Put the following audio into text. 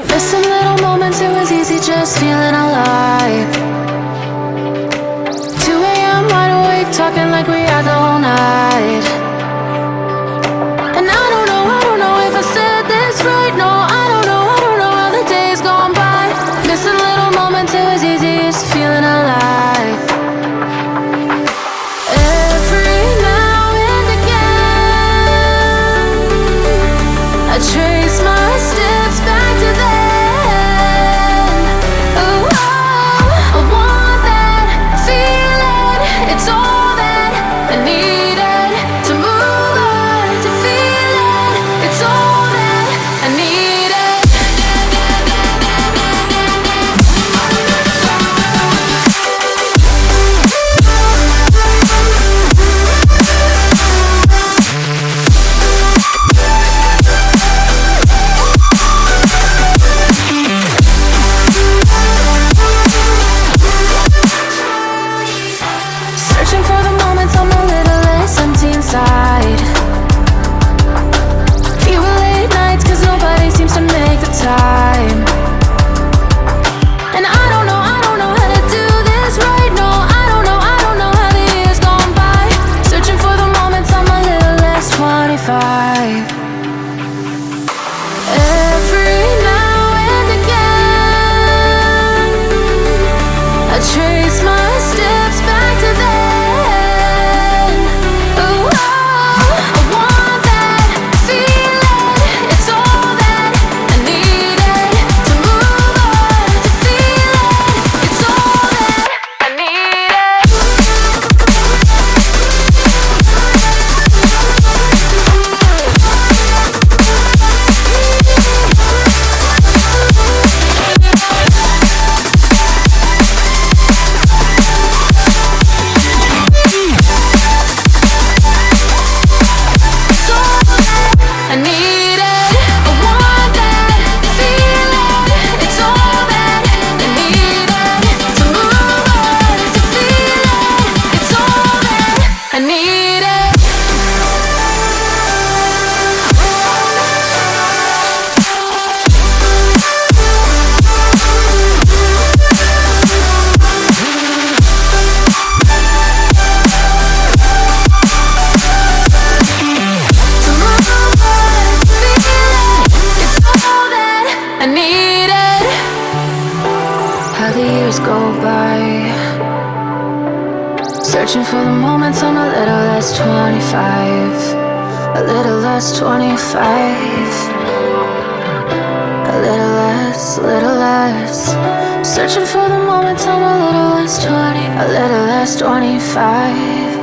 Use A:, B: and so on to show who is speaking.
A: Missing little moments, it was easy just feeling alive. 2 a.m. wide awake, talking like we had the whole night. And I don't know if I said this right. No, I don't know how the days gone by. Missing little moments, it was easy just feeling alive. Every now and again, I trace my steps back to then. Ooh, oh, I want that feeling. It's all that I needed to move on, to feel it. It's all that I needed. Searching for the moments I'm a little less empty inside. Fewer late nights cause nobody seems to make the time. And I don't know how to do this right. No, I don't know how the years gone by. Searching for the moments I'm a little less 25. Every now and again, I trace my steps back to then. Ooh, oh, I want that feeling. It's all that I needed to move on, to feel it. It's all that I needed. I need it. I want that feeling. It's all that I needed to move on, to feel it. It's all that I needed. To move on, to feel it. It's all that I needed. How the years go by, searching for the moments I'm a little less 25. A little less 25. A little less. Searching for the moments I'm a little less 20. A little less 25.